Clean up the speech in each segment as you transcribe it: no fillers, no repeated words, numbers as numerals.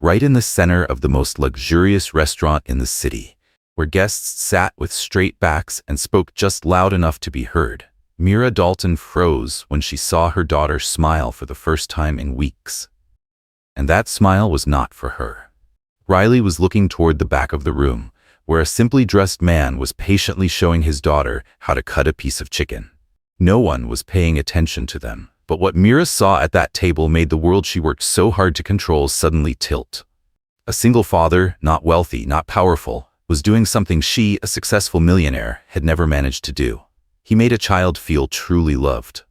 right in the center of the most luxurious restaurant in the city, where guests sat with straight backs and spoke just loud enough to be heard. Mira Dalton froze when she saw her daughter smile for the first time in weeks. And that smile was not for her. Riley was looking toward the back of the room, where a simply dressed man was patiently showing his daughter how to cut a piece of chicken. No one was paying attention to them, but what Mira saw at that table made the world she worked so hard to control suddenly tilt. A single father, not wealthy, not powerful, was doing something she, a successful millionaire, had never managed to do. He made a child feel truly loved.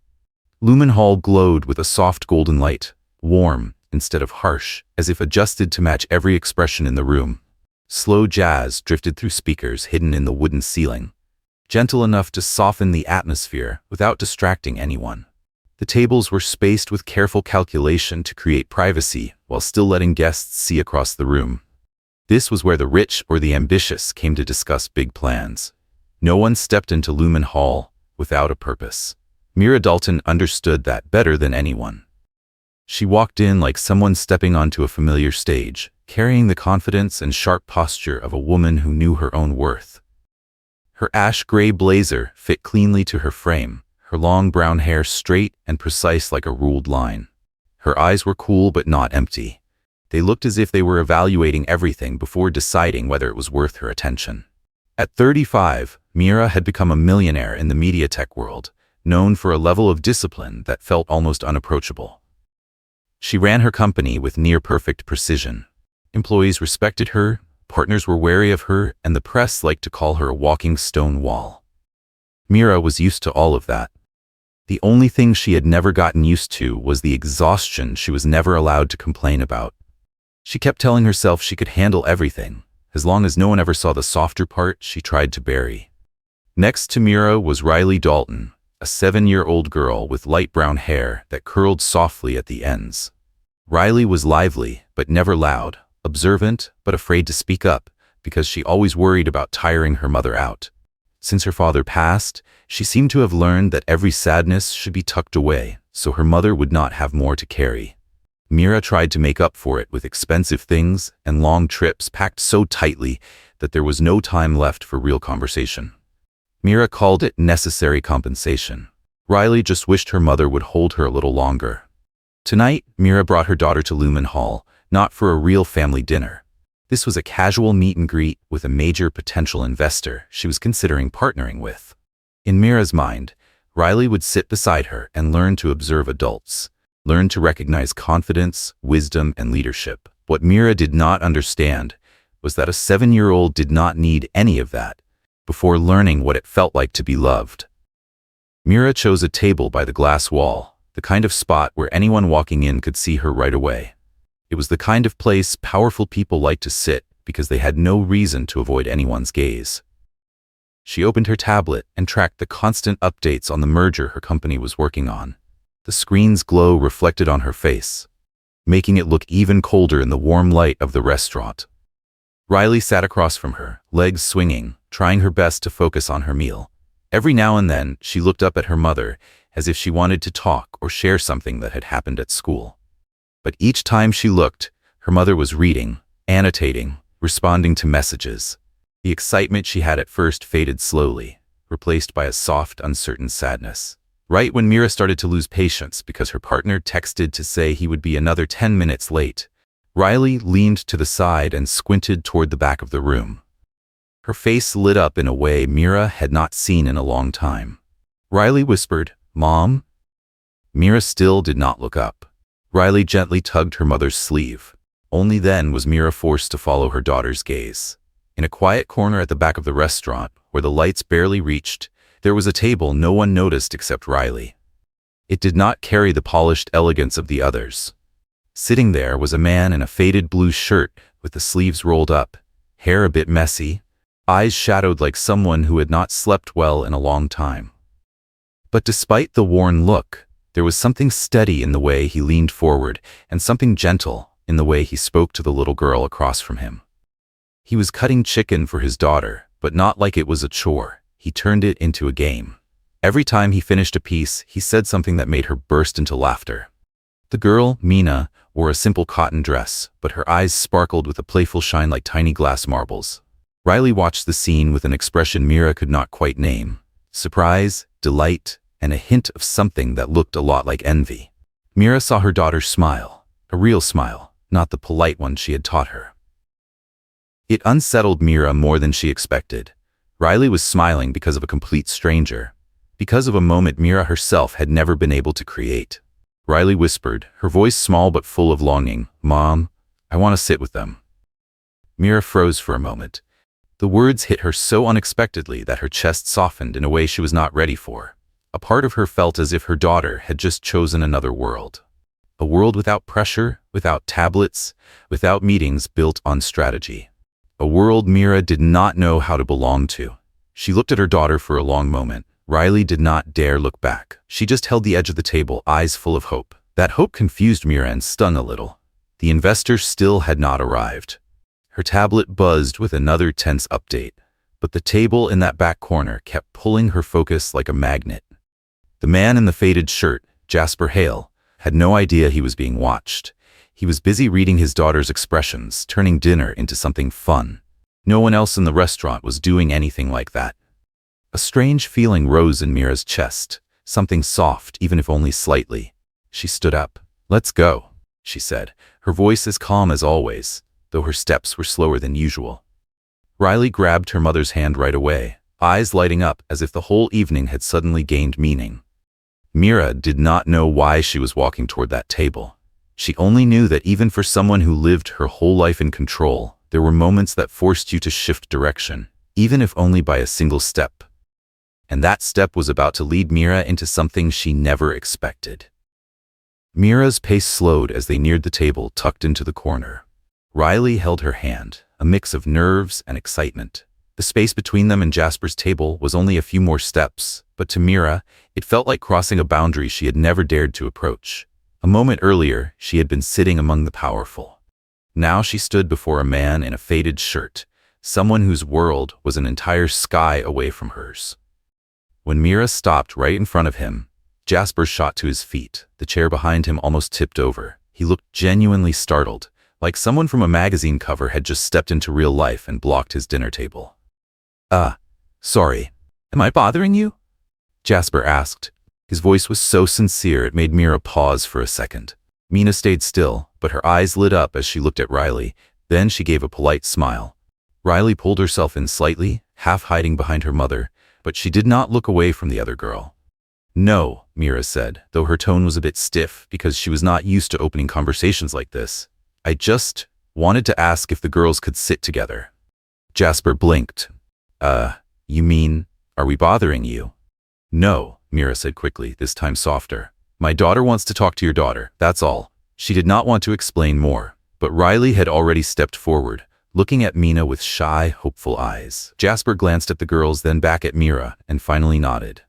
Lumen Hall glowed with a soft golden light, warm instead of harsh, as if adjusted to match every expression in the room. Slow jazz drifted through speakers hidden in the wooden ceiling, gentle enough to soften the atmosphere without distracting anyone. The tables were spaced with careful calculation to create privacy while still letting guests see across the room. This was where the rich or the ambitious came to discuss big plans. No one stepped into Lumen Hall without a purpose. Mira Dalton understood that better than anyone. She walked in like someone stepping onto a familiar stage, carrying the confidence and sharp posture of a woman who knew her own worth. Her ash-gray blazer fit cleanly to her frame, her long brown hair straight and precise like a ruled line. Her eyes were cool but not empty. They looked as if they were evaluating everything before deciding whether it was worth her attention. At 35, Mira had become a millionaire in the media tech world, known for a level of discipline that felt almost unapproachable. She ran her company with near-perfect precision. Employees respected her, partners were wary of her, and the press liked to call her a walking stone wall. Mira was used to all of that. The only thing she had never gotten used to was the exhaustion she was never allowed to complain about. She kept telling herself she could handle everything, as long as no one ever saw the softer part she tried to bury. Next to Mira was Riley Dalton, a 7-year-old girl with light brown hair that curled softly at the ends. Riley was lively, but never loud, observant, but afraid to speak up, because she always worried about tiring her mother out. Since her father passed, she seemed to have learned that every sadness should be tucked away, so her mother would not have more to carry. Mira tried to make up for it with expensive things and long trips packed so tightly that there was no time left for real conversation. Mira called it necessary compensation. Riley just wished her mother would hold her a little longer. Tonight, Mira brought her daughter to Lumen Hall, not for a real family dinner. This was a casual meet and greet with a major potential investor she was considering partnering with. In Mira's mind, Riley would sit beside her and learn to observe adults, learn to recognize confidence, wisdom, and leadership. What Mira did not understand was that a 7-year-old did not need any of that before learning what it felt like to be loved. Mira chose a table by the glass wall, the kind of spot where anyone walking in could see her right away. It was the kind of place powerful people liked to sit because they had no reason to avoid anyone's gaze. She opened her tablet and tracked the constant updates on the merger her company was working on. The screen's glow reflected on her face, making it look even colder in the warm light of the restaurant. Riley sat across from her, legs swinging, trying her best to focus on her meal. Every now and then, she looked up at her mother as if she wanted to talk or share something that had happened at school. But each time she looked, her mother was reading, annotating, responding to messages. The excitement she had at first faded slowly, replaced by a soft, uncertain sadness. Right when Mira started to lose patience because her partner texted to say he would be another 10 minutes late, Riley leaned to the side and squinted toward the back of the room. Her face lit up in a way Mira had not seen in a long time. Riley whispered, "Mom?" Mira still did not look up. Riley gently tugged her mother's sleeve. Only then was Mira forced to follow her daughter's gaze. In a quiet corner at the back of the restaurant, where the lights barely reached, there was a table no one noticed except Riley. It did not carry the polished elegance of the others. Sitting there was a man in a faded blue shirt with the sleeves rolled up, hair a bit messy, eyes shadowed like someone who had not slept well in a long time. But despite the worn look, there was something steady in the way he leaned forward and something gentle in the way he spoke to the little girl across from him. He was cutting chicken for his daughter, but not like it was a chore. He turned it into a game. Every time he finished a piece, he said something that made her burst into laughter. The girl, Mina, wore a simple cotton dress, but her eyes sparkled with a playful shine like tiny glass marbles. Riley watched the scene with an expression Mira could not quite name: surprise, delight, and a hint of something that looked a lot like envy. Mira saw her daughter smile, a real smile, not the polite one she had taught her. It unsettled Mira more than she expected. Riley was smiling because of a complete stranger, because of a moment Mira herself had never been able to create. Riley whispered, her voice small but full of longing, "Mom, I want to sit with them." Mira froze for a moment. The words hit her so unexpectedly that her chest softened in a way she was not ready for. A part of her felt as if her daughter had just chosen another world. A world without pressure, without tablets, without meetings built on strategy. A world Mira did not know how to belong to. She looked at her daughter for a long moment. Riley did not dare look back. She just held the edge of the table, eyes full of hope. That hope confused Mira and stung a little. The investor still had not arrived. Her tablet buzzed with another tense update, but the table in that back corner kept pulling her focus like a magnet. The man in the faded shirt, Jasper Hale, had no idea he was being watched. He was busy reading his daughter's expressions, turning dinner into something fun. No one else in the restaurant was doing anything like that. A strange feeling rose in Mira's chest, something soft, even if only slightly. She stood up. "Let's go," she said, her voice as calm as always, though her steps were slower than usual. Riley grabbed her mother's hand right away, eyes lighting up as if the whole evening had suddenly gained meaning. Mira did not know why she was walking toward that table. She only knew that even for someone who lived her whole life in control, there were moments that forced you to shift direction, even if only by a single step. And that step was about to lead Mira into something she never expected. Mira's pace slowed as they neared the table tucked into the corner. Riley held her hand, a mix of nerves and excitement. The space between them and Jasper's table was only a few more steps, but to Mira, it felt like crossing a boundary she had never dared to approach. A moment earlier, she had been sitting among the powerful. Now she stood before a man in a faded shirt, someone whose world was an entire sky away from hers. When Mira stopped right in front of him, Jasper shot to his feet. The chair behind him almost tipped over. He looked genuinely startled, like someone from a magazine cover had just stepped into real life and blocked his dinner table. Sorry. Am I bothering you?" Jasper asked. His voice was so sincere it made Mira pause for a second. Mina stayed still, but her eyes lit up as she looked at Riley. Then she gave a polite smile. Riley pulled herself in slightly, half hiding behind her mother, but she did not look away from the other girl. "No," Mira said, though her tone was a bit stiff because she was not used to opening conversations like this. "I just wanted to ask if the girls could sit together." Jasper blinked. You mean, are we bothering you?" "No," Mira said quickly, this time softer. "My daughter wants to talk to your daughter, that's all." She did not want to explain more, but Riley had already stepped forward, looking at Mina with shy, hopeful eyes. Jasper glanced at the girls, then back at Mira, and finally nodded.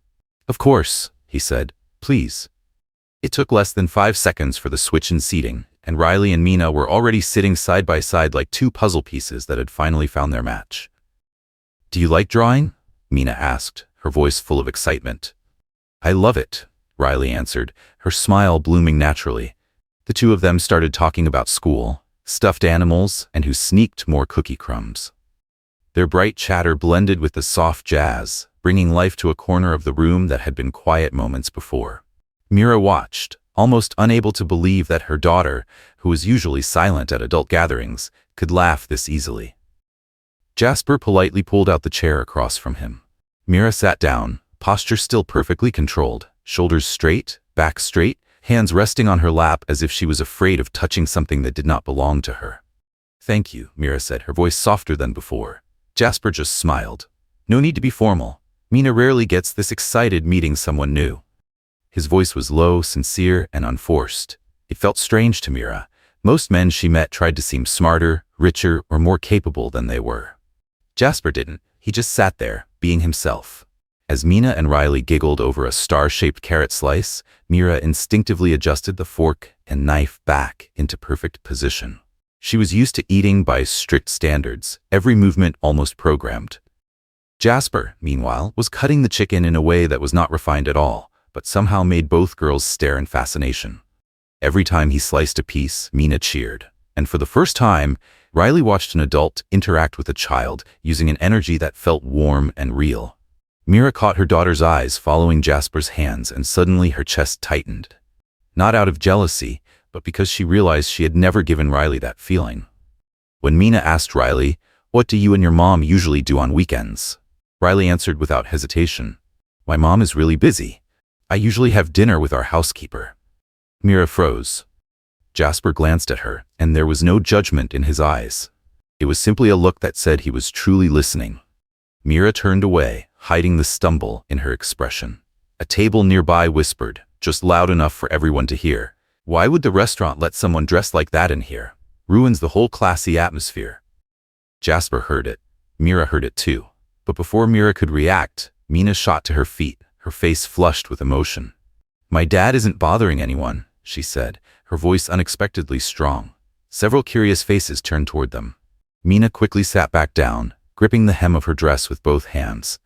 "Of course," he said. "Please." It took less than 5 seconds for the switch in seating, and Riley and Mina were already sitting side by side like two puzzle pieces that had finally found their match. "Do you like drawing?" Mina asked, her voice full of excitement. "I love it," Riley answered, her smile blooming naturally. The two of them started talking about school, stuffed animals, and who sneaked more cookie crumbs. Their bright chatter blended with the soft jazz, bringing life to a corner of the room that had been quiet moments before. Mira watched, almost unable to believe that her daughter, who was usually silent at adult gatherings, could laugh this easily. Jasper politely pulled out the chair across from him. Mira sat down, posture still perfectly controlled, shoulders straight, back straight, hands resting on her lap as if she was afraid of touching something that did not belong to her. "Thank you," Mira said, her voice softer than before. Jasper just smiled. "No need to be formal. Mina rarely gets this excited meeting someone new." His voice was low, sincere, and unforced. It felt strange to Mira. Most men she met tried to seem smarter, richer, or more capable than they were. Jasper didn't. He just sat there, being himself. As Mina and Riley giggled over a star-shaped carrot slice, Mira instinctively adjusted the fork and knife back into perfect position. She was used to eating by strict standards, every movement almost programmed. Jasper, meanwhile, was cutting the chicken in a way that was not refined at all, but somehow made both girls stare in fascination. Every time he sliced a piece, Mina cheered. And for the first time, Riley watched an adult interact with a child using an energy that felt warm and real. Mira caught her daughter's eyes following Jasper's hands, and suddenly her chest tightened. Not out of jealousy, but because she realized she had never given Riley that feeling. When Mina asked Riley, "What do you and your mom usually do on weekends?" Riley answered without hesitation, "My mom is really busy. I usually have dinner with our housekeeper." Mira froze. Jasper glanced at her, and there was no judgment in his eyes. It was simply a look that said he was truly listening. Mira turned away, hiding the stumble in her expression. A table nearby whispered, just loud enough for everyone to hear, "Why would the restaurant let someone dressed like that in here? Ruins the whole classy atmosphere." Jasper heard it. Mira heard it too. But before Mira could react, Mina shot to her feet, her face flushed with emotion. "My dad isn't bothering anyone," she said, her voice unexpectedly strong. Several curious faces turned toward them. Mina quickly sat back down, gripping the hem of her dress with both hands.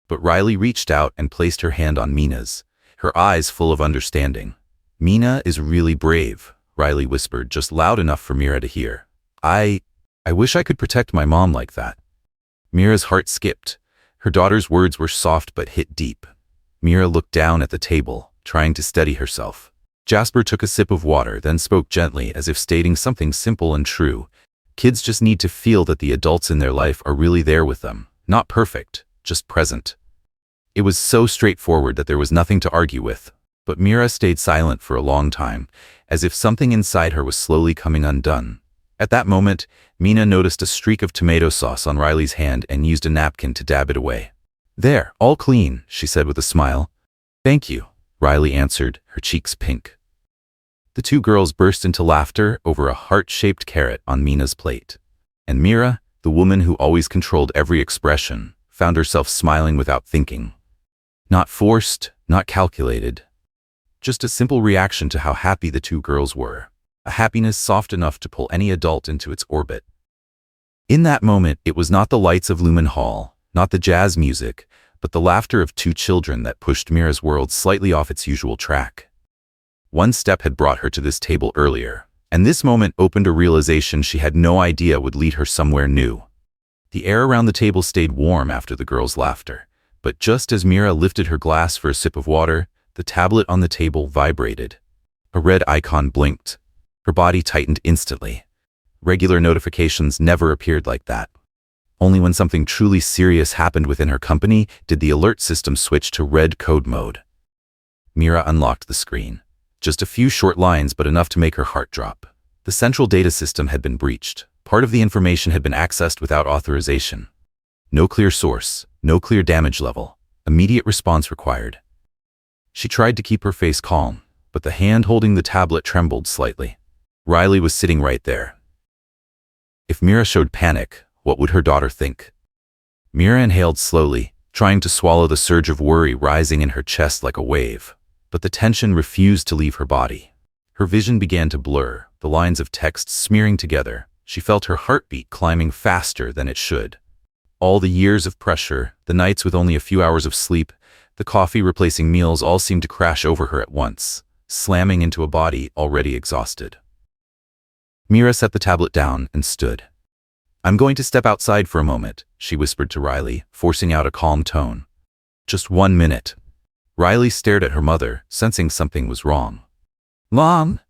But Riley reached out and placed her hand on Mina's, her eyes full of understanding. "Mina is really brave," Riley whispered, just loud enough for Mira to hear. I wish I could protect my mom like that." Mira's heart skipped. Her daughter's words were soft but hit deep. Mira looked down at the table, trying to steady herself. Jasper took a sip of water, then spoke gently, as if stating something simple and true. Kids just need to feel that the adults in their life are really there with them. Not perfect, just present. It was so straightforward that there was nothing to argue with. But Mira stayed silent for a long time, as if something inside her was slowly coming undone. At that moment, Mina noticed a streak of tomato sauce on Riley's hand and used a napkin to dab it away. "There, all clean," she said with a smile. "Thank you," Riley answered, her cheeks pink. The two girls burst into laughter over a heart-shaped carrot on Mina's plate. And Mira, the woman who always controlled every expression, found herself smiling without thinking. Not forced, not calculated. Just a simple reaction to how happy the two girls were. A happiness soft enough to pull any adult into its orbit. In that moment, it was not the lights of Lumen Hall, not the jazz music, but the laughter of two children that pushed Mira's world slightly off its usual track. One step had brought her to this table earlier, and this moment opened a realization she had no idea would lead her somewhere new. The air around the table stayed warm after the girls' laughter, but just as Mira lifted her glass for a sip of water, the tablet on the table vibrated. A red icon blinked. Her body tightened instantly. Regular notifications never appeared like that. Only when something truly serious happened within her company did the alert system switch to red code mode. Mira unlocked the screen. Just a few short lines, but enough to make her heart drop. The central data system had been breached. Part of the information had been accessed without authorization. No clear source, no clear damage level. Immediate response required. She tried to keep her face calm, but the hand holding the tablet trembled slightly. Riley was sitting right there. If Mira showed panic, what would her daughter think? Mira inhaled slowly, trying to swallow the surge of worry rising in her chest like a wave. But the tension refused to leave her body. Her vision began to blur, the lines of text smearing together. She felt her heartbeat climbing faster than it should. All the years of pressure, the nights with only a few hours of sleep, the coffee replacing meals all seemed to crash over her at once, slamming into a body already exhausted. Mira set the tablet down and stood. "I'm going to step outside for a moment," she whispered to Riley, forcing out a calm tone. "Just 1 minute." Riley stared at her mother, sensing something was wrong. "Mom?"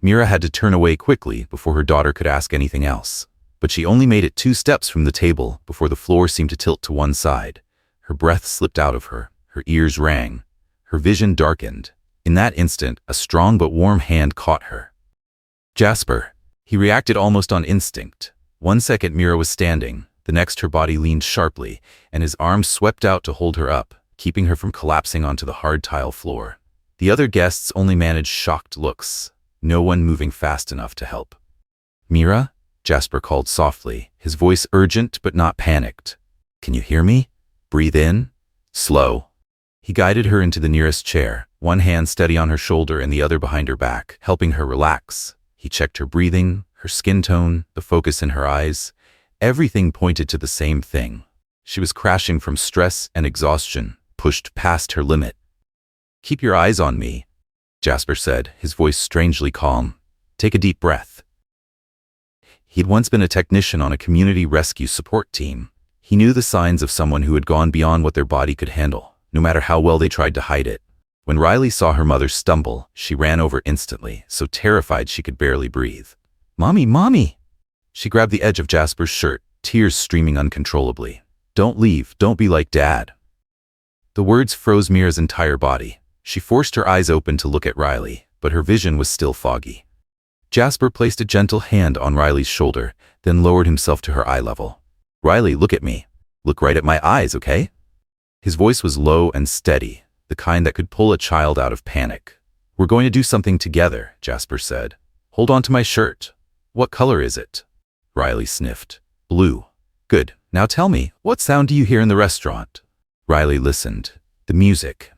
Mira had to turn away quickly before her daughter could ask anything else. But she only made it 2 steps from the table before the floor seemed to tilt to one side. Her breath slipped out of her, her ears rang, her vision darkened. In that instant, a strong but warm hand caught her. "Jasper." He reacted almost on instinct. 1 second Mira was standing, the next her body leaned sharply, and his arms swept out to hold her up, keeping her from collapsing onto the hard tile floor. The other guests only managed shocked looks, no one moving fast enough to help. "Mira?" Jasper called softly, his voice urgent but not panicked. "Can you hear me? Breathe in. Slow." He guided her into the nearest chair, one hand steady on her shoulder and the other behind her back, helping her relax. He checked her breathing, her skin tone, the focus in her eyes. Everything pointed to the same thing. She was crashing from stress and exhaustion, pushed past her limit. "Keep your eyes on me." Jasper said, his voice strangely calm. Take a deep breath. He'd once been a technician on a community rescue support team. He knew the signs of someone who had gone beyond what their body could handle, no matter how well they tried to hide it. When Riley saw her mother stumble, she ran over instantly, so terrified she could barely breathe. "Mommy, Mommy!" She grabbed the edge of Jasper's shirt, tears streaming uncontrollably. "Don't leave, don't be like Dad." The words froze Mira's entire body. She forced her eyes open to look at Riley, but her vision was still foggy. Jasper placed a gentle hand on Riley's shoulder, then lowered himself to her eye level. "Riley, look at me. Look right at my eyes, okay?" His voice was low and steady, the kind that could pull a child out of panic. "We're going to do something together," Jasper said. "Hold on to my shirt." "What color is it?" Riley sniffed. "Blue." "Good. Now tell me, what sound do you hear in the restaurant?" Riley listened. "The music."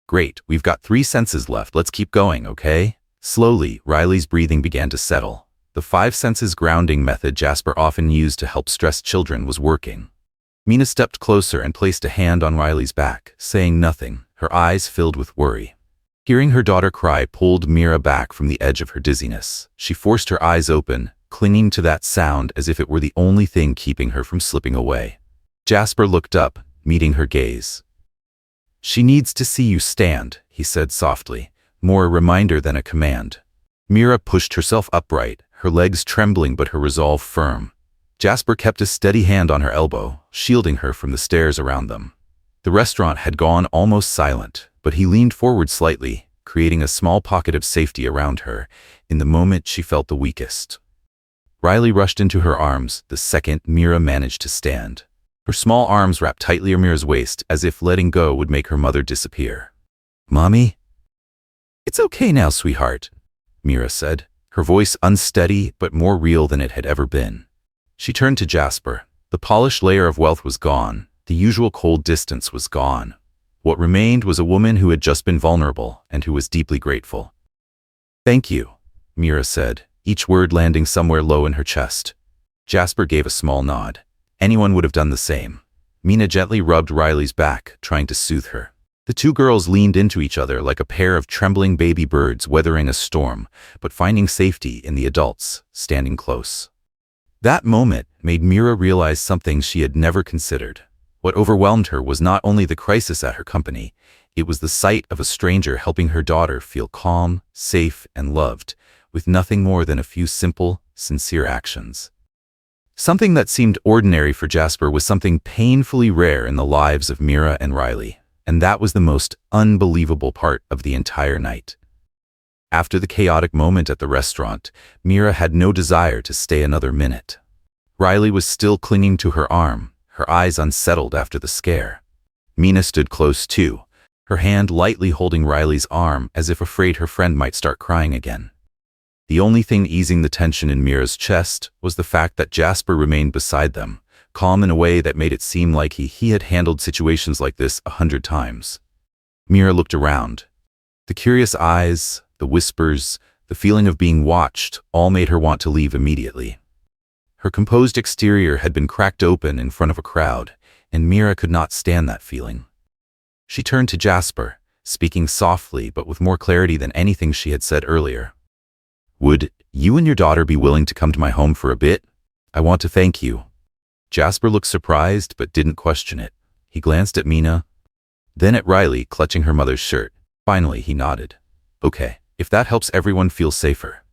"Great. We've got 3 senses left. Let's keep going, okay?" Slowly, Riley's breathing began to settle. The 5 senses grounding method Jasper often used to help stressed children was working. Mina stepped closer and placed a hand on Riley's back, saying nothing, her eyes filled with worry. Hearing her daughter cry pulled Mira back from the edge of her dizziness. She forced her eyes open, clinging to that sound as if it were the only thing keeping her from slipping away. Jasper looked up, meeting her gaze. "She needs to see you stand," he said softly, more a reminder than a command. Mira pushed herself upright, her legs trembling but her resolve firm. Jasper kept a steady hand on her elbow, shielding her from the stares around them. The restaurant had gone almost silent, but he leaned forward slightly, creating a small pocket of safety around her, in the moment she felt the weakest. Riley rushed into her arms the second Mira managed to stand. Her small arms wrapped tightly around Mira's waist, as if letting go would make her mother disappear. "Mommy?" "It's okay now, sweetheart," Mira said, her voice unsteady but more real than it had ever been. She turned to Jasper. The polished layer of wealth was gone. The usual cold distance was gone. What remained was a woman who had just been vulnerable and who was deeply grateful. "Thank you," Mira said, each word landing somewhere low in her chest. Jasper gave a small nod. Anyone would have done the same. Mina gently rubbed Riley's back, trying to soothe her. The 2 girls leaned into each other like a pair of trembling baby birds weathering a storm, but finding safety in the adults, standing close. That moment made Mira realize something she had never considered. What overwhelmed her was not only the crisis at her company, it was the sight of a stranger helping her daughter feel calm, safe, and loved, with nothing more than a few simple, sincere actions. Something that seemed ordinary for Jasper was something painfully rare in the lives of Mira and Riley, and that was the most unbelievable part of the entire night. After the chaotic moment at the restaurant, Mira had no desire to stay another minute. Riley was still clinging to her arm, her eyes unsettled after the scare. Mina stood close too, her hand lightly holding Riley's arm as if afraid her friend might start crying again. The only thing easing the tension in Mira's chest was the fact that Jasper remained beside them, calm in a way that made it seem like he had handled situations like this 100 times. Mira looked around. The curious eyes, the whispers, the feeling of being watched all made her want to leave immediately. Her composed exterior had been cracked open in front of a crowd, and Mira could not stand that feeling. She turned to Jasper, speaking softly but with more clarity than anything she had said earlier. "Would you and your daughter be willing to come to my home for a bit? I want to thank you." Jasper looked surprised but didn't question it. He glanced at Mina, then at Riley clutching her mother's shirt. Finally, he nodded. "Okay, if that helps everyone feel safer."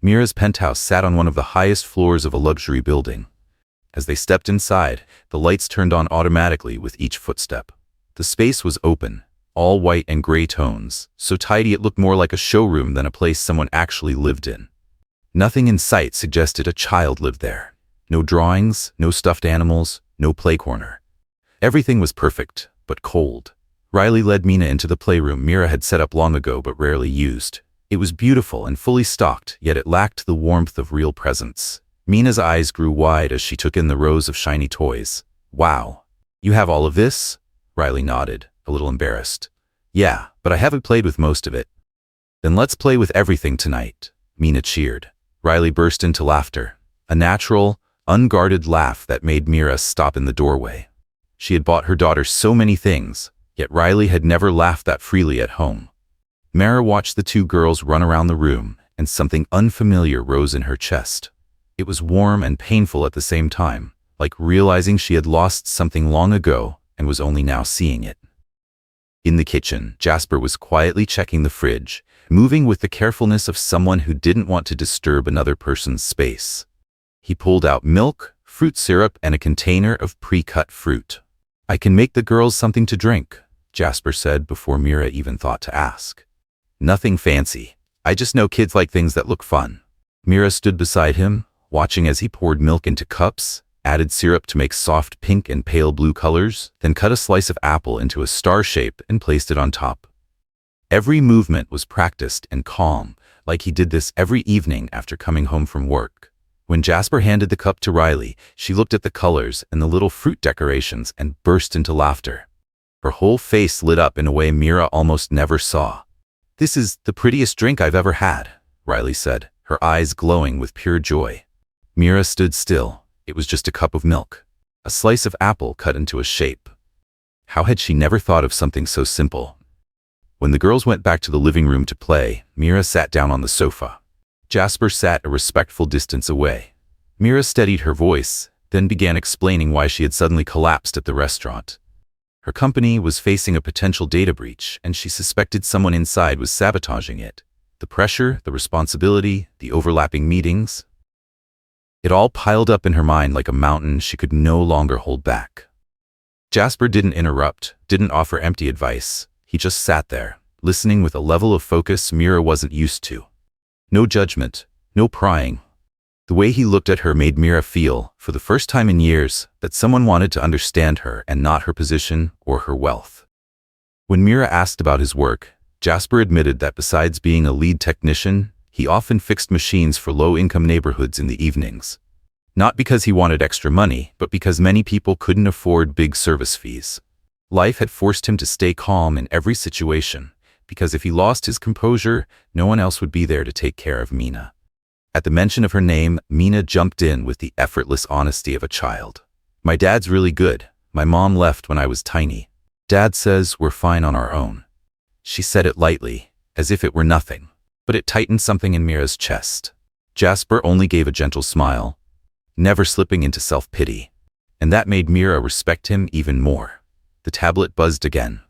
Mira's penthouse sat on one of the highest floors of a luxury building. As they stepped inside, the lights turned on automatically with each footstep. The space was open, all white and gray tones, so tidy it looked more like a showroom than a place someone actually lived in. Nothing in sight suggested a child lived there. No drawings, no stuffed animals, no play corner. Everything was perfect, but cold. Riley led Mina into the playroom Mira had set up long ago but rarely used. It was beautiful and fully stocked, yet it lacked the warmth of real presence. Mina's eyes grew wide as she took in the rows of shiny toys. "Wow, you have all of this?" Riley nodded, a little embarrassed. "Yeah, but I haven't played with most of it." "Then let's play with everything tonight," Mina cheered. Riley burst into laughter, a natural, unguarded laugh that made Mira stop in the doorway. She had bought her daughter so many things, yet Riley had never laughed that freely at home. Mara watched the two girls run around the room, and something unfamiliar rose in her chest. It was warm and painful at the same time, like realizing she had lost something long ago and was only now seeing it. In the kitchen, Jasper was quietly checking the fridge, moving with the carefulness of someone who didn't want to disturb another person's space. He pulled out milk, fruit syrup, and a container of pre-cut fruit. "I can make the girls something to drink," Jasper said before Mira even thought to ask. "Nothing fancy. I just know kids like things that look fun." Mira stood beside him, watching as he poured milk into cups, added syrup to make soft pink and pale blue colors, then cut a slice of apple into a star shape and placed it on top. Every movement was practiced and calm, like he did this every evening after coming home from work. When Jasper handed the cup to Riley, she looked at the colors and the little fruit decorations and burst into laughter. Her whole face lit up in a way Mira almost never saw. "This is the prettiest drink I've ever had," Riley said, her eyes glowing with pure joy. Mira stood still. It was just a cup of milk, a slice of apple cut into a shape. How had she never thought of something so simple? When the girls went back to the living room to play, Mira sat down on the sofa. Jasper sat a respectful distance away. Mira steadied her voice, then began explaining why she had suddenly collapsed at the restaurant. Her company was facing a potential data breach, and she suspected someone inside was sabotaging it. The pressure, the responsibility, the overlapping meetings. It all piled up in her mind like a mountain she could no longer hold back. Jasper didn't interrupt, didn't offer empty advice. He just sat there, listening with a level of focus Mira wasn't used to. No judgment, no prying. The way he looked at her made Mira feel, for the first time in years, that someone wanted to understand her and not her position or her wealth. When Mira asked about his work, Jasper admitted that besides being a lead technician, he often fixed machines for low-income neighborhoods in the evenings. Not because he wanted extra money, but because many people couldn't afford big service fees. Life had forced him to stay calm in every situation, because if he lost his composure, no one else would be there to take care of Mina. At the mention of her name, Mina jumped in with the effortless honesty of a child. "My dad's really good. My mom left when I was tiny. Dad says we're fine on our own." She said it lightly, as if it were nothing, but it tightened something in Mira's chest. Jasper only gave a gentle smile, never slipping into self-pity, and that made Mira respect him even more. The tablet buzzed again.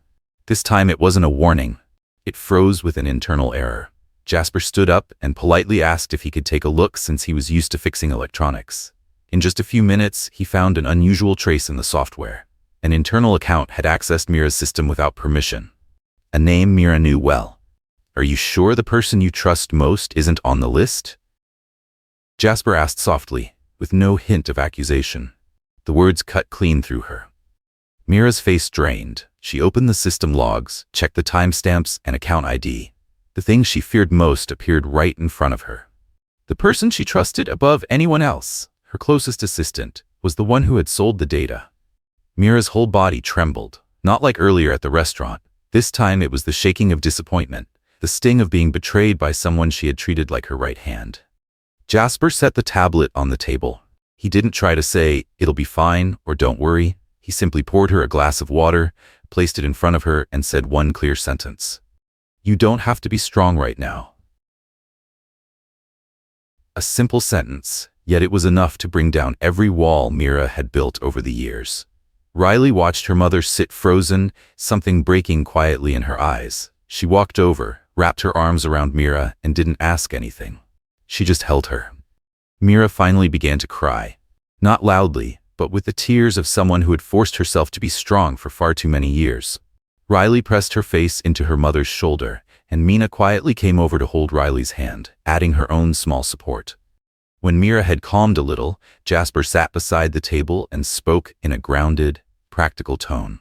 This time it wasn't a warning. It froze with an internal error. Jasper stood up and politely asked if he could take a look since he was used to fixing electronics. In just a few minutes, he found an unusual trace in the software. An internal account had accessed Mira's system without permission. A name Mira knew well. "Are you sure the person you trust most isn't on the list?" Jasper asked softly, with no hint of accusation. The words cut clean through her. Mira's face drained. She opened the system logs, checked the timestamps and account ID. The thing she feared most appeared right in front of her. The person she trusted above anyone else, her closest assistant, was the one who had sold the data. Mira's whole body trembled, not like earlier at the restaurant. This time it was the shaking of disappointment, the sting of being betrayed by someone she had treated like her right hand. Jasper set the tablet on the table. He didn't try to say, "It'll be fine," or "Don't worry." He simply poured her a glass of water, placed it in front of her, and said one clear sentence. "You don't have to be strong right now." A simple sentence, yet it was enough to bring down every wall Mira had built over the years. Riley watched her mother sit frozen, something breaking quietly in her eyes. She walked over, wrapped her arms around Mira, and didn't ask anything. She just held her. Mira finally began to cry. Not loudly, but with the tears of someone who had forced herself to be strong for far too many years. Riley pressed her face into her mother's shoulder, and Mina quietly came over to hold Riley's hand, adding her own small support. When Mira had calmed a little, Jasper sat beside the table and spoke in a grounded, practical tone.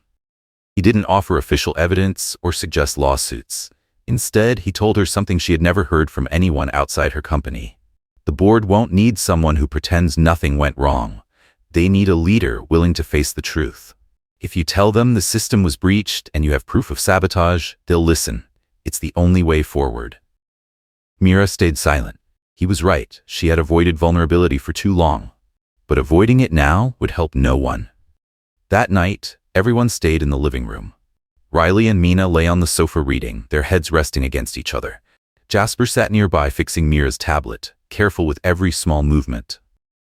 He didn't offer official evidence or suggest lawsuits. Instead, he told her something she had never heard from anyone outside her company. The board won't need someone who pretends nothing went wrong. They need a leader willing to face the truth. If you tell them the system was breached and you have proof of sabotage, they'll listen. It's the only way forward. Mira stayed silent. He was right. She had avoided vulnerability for too long. But avoiding it now would help no one. That night, everyone stayed in the living room. Riley and Mina lay on the sofa reading, their heads resting against each other. Jasper sat nearby fixing Mira's tablet, careful with every small movement.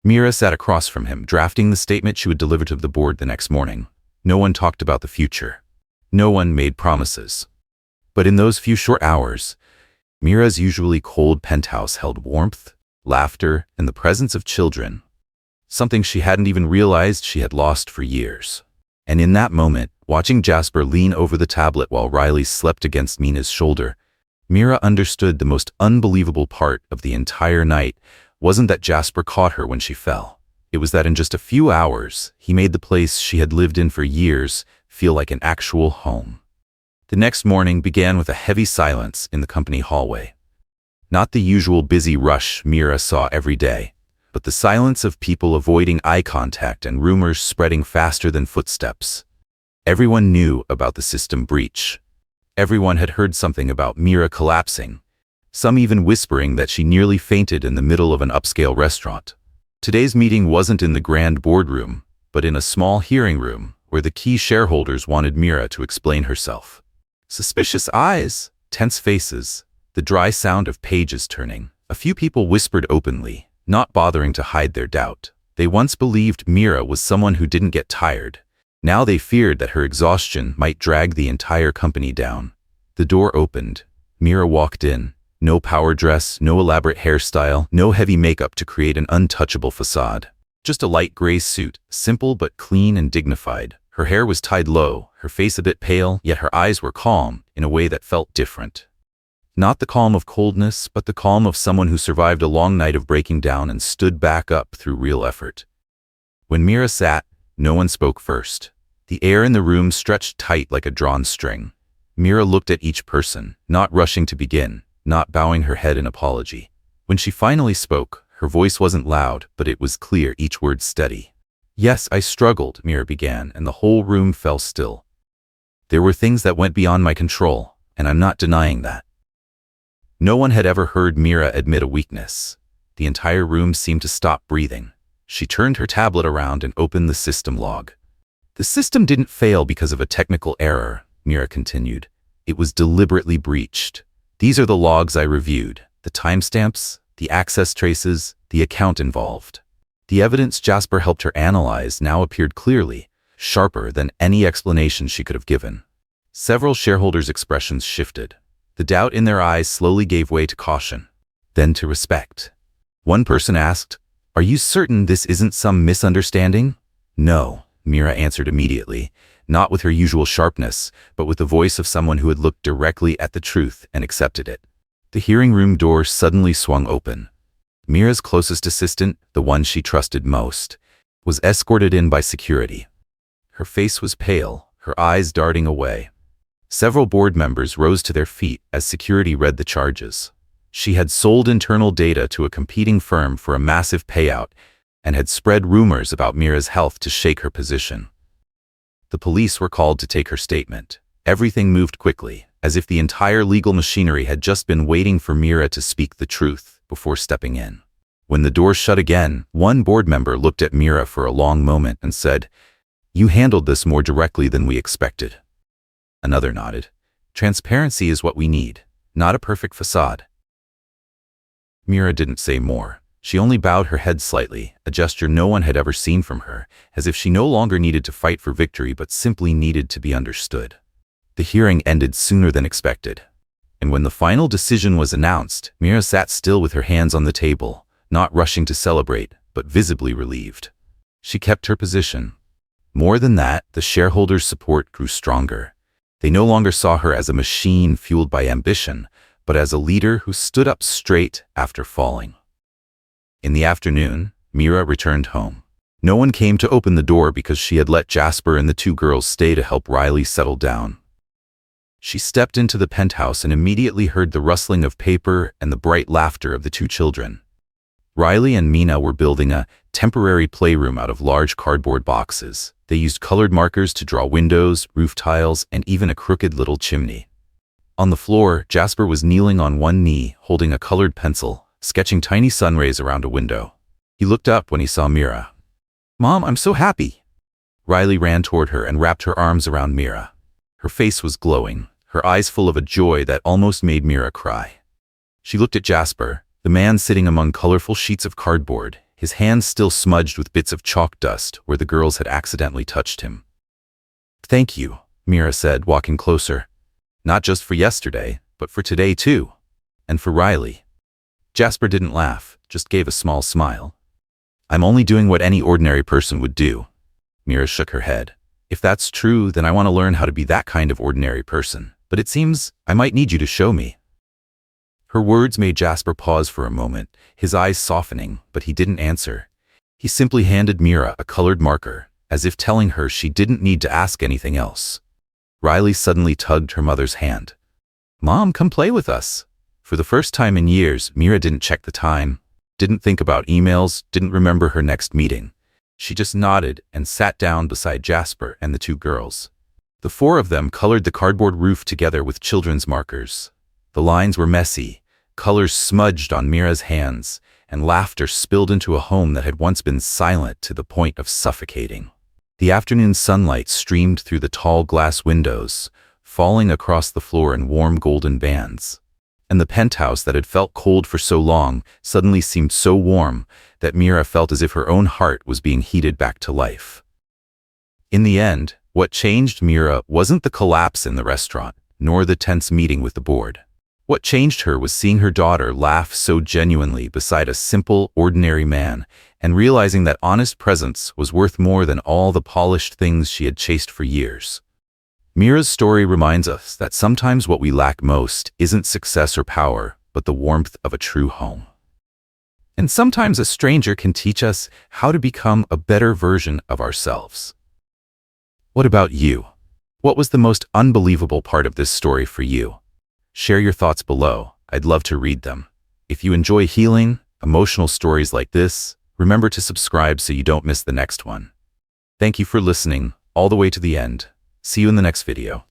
Mira sat across from him, drafting the statement she would deliver to the board the next morning. No one talked about the future. No one made promises. But in those few short hours, Mira's usually cold penthouse held warmth, laughter, and the presence of children, something she hadn't even realized she had lost for years. And in that moment, watching Jasper lean over the tablet while Riley slept against Mina's shoulder, Mira understood the most unbelievable part of the entire night wasn't that Jasper caught her when she fell. It was that in just a few hours, he made the place she had lived in for years feel like an actual home. The next morning began with a heavy silence in the company hallway. Not the usual busy rush Mira saw every day, but the silence of people avoiding eye contact and rumors spreading faster than footsteps. Everyone knew about the system breach. Everyone had heard something about Mira collapsing, some even whispering that she nearly fainted in the middle of an upscale restaurant. Today's meeting wasn't in the grand boardroom, but in a small hearing room where the key shareholders wanted Mira to explain herself. Suspicious eyes, tense faces, the dry sound of pages turning. A few people whispered openly, not bothering to hide their doubt. They once believed Mira was someone who didn't get tired. Now they feared that her exhaustion might drag the entire company down. The door opened. Mira walked in. No power dress, no elaborate hairstyle, no heavy makeup to create an untouchable facade. Just a light gray suit, simple but clean and dignified. Her hair was tied low, her face a bit pale, yet her eyes were calm in a way that felt different. Not the calm of coldness, but the calm of someone who survived a long night of breaking down and stood back up through real effort. When Mira sat, no one spoke first. The air in the room stretched tight like a drawn string. Mira looked at each person, not rushing to begin, not bowing her head in apology. When she finally spoke, her voice wasn't loud, but it was clear, each word steady. "Yes, I struggled," Mira began, and the whole room fell still. "There were things that went beyond my control, and I'm not denying that." No one had ever heard Mira admit a weakness. The entire room seemed to stop breathing. She turned her tablet around and opened the system log. "The system didn't fail because of a technical error," Mira continued. "It was deliberately breached. These are the logs I reviewed, the timestamps, the access traces, the account involved." The evidence Jasper helped her analyze now appeared clearly, sharper than any explanation she could have given. Several shareholders' expressions shifted. The doubt in their eyes slowly gave way to caution, then to respect. One person asked, "Are you certain this isn't some misunderstanding?" "No," Mira answered immediately, not with her usual sharpness, but with the voice of someone who had looked directly at the truth and accepted it. The hearing room door suddenly swung open. Mira's closest assistant, the one she trusted most, was escorted in by security. Her face was pale, her eyes darting away. Several board members rose to their feet as security read the charges. She had sold internal data to a competing firm for a massive payout and had spread rumors about Mira's health to shake her position. The police were called to take her statement. Everything moved quickly, as if the entire legal machinery had just been waiting for Mira to speak the truth before stepping in. When the door shut again, one board member looked at Mira for a long moment and said, "You handled this more directly than we expected." Another nodded. "Transparency is what we need, not a perfect facade." Mira didn't say more. She only bowed her head slightly, a gesture no one had ever seen from her, as if she no longer needed to fight for victory but simply needed to be understood. The hearing ended sooner than expected. And when the final decision was announced, Mira sat still with her hands on the table, not rushing to celebrate, but visibly relieved. She kept her position. More than that, the shareholders' support grew stronger. They no longer saw her as a machine fueled by ambition, but as a leader who stood up straight after falling. In the afternoon, Mira returned home. No one came to open the door because she had let Jasper and the two girls stay to help Riley settle down. She stepped into the penthouse and immediately heard the rustling of paper and the bright laughter of the two children. Riley and Mina were building a temporary playroom out of large cardboard boxes. They used colored markers to draw windows, roof tiles, and even a crooked little chimney. On the floor, Jasper was kneeling on one knee, holding a colored pencil, sketching tiny sun rays around a window. He looked up when he saw Mira. "Mom, I'm so happy." Riley ran toward her and wrapped her arms around Mira. Her face was glowing, her eyes full of a joy that almost made Mira cry. She looked at Jasper, the man sitting among colorful sheets of cardboard, his hands still smudged with bits of chalk dust where the girls had accidentally touched him. "Thank you," Mira said, walking closer. "Not just for yesterday, but for today too. And for Riley." Jasper didn't laugh, just gave a small smile. "I'm only doing what any ordinary person would do." Mira shook her head. "If that's true, then I want to learn how to be that kind of ordinary person. But it seems I might need you to show me." Her words made Jasper pause for a moment, his eyes softening, but he didn't answer. He simply handed Mira a colored marker, as if telling her she didn't need to ask anything else. Riley suddenly tugged her mother's hand. "Mom, come play with us." For the first time in years, Mira didn't check the time, didn't think about emails, didn't remember her next meeting. She just nodded and sat down beside Jasper and the two girls. The four of them colored the cardboard roof together with children's markers. The lines were messy, colors smudged on Mira's hands, and laughter spilled into a home that had once been silent to the point of suffocating. The afternoon sunlight streamed through the tall glass windows, falling across the floor in warm golden bands. And the penthouse that had felt cold for so long suddenly seemed so warm that Mira felt as if her own heart was being heated back to life. In the end, what changed Mira wasn't the collapse in the restaurant, nor the tense meeting with the board. What changed her was seeing her daughter laugh so genuinely beside a simple, ordinary man, and realizing that honest presence was worth more than all the polished things she had chased for years. Mira's story reminds us that sometimes what we lack most isn't success or power, but the warmth of a true home. And sometimes a stranger can teach us how to become a better version of ourselves. What about you? What was the most unbelievable part of this story for you? Share your thoughts below. I'd love to read them. If you enjoy healing, emotional stories like this, remember to subscribe so you don't miss the next one. Thank you for listening all the way to the end. See you in the next video.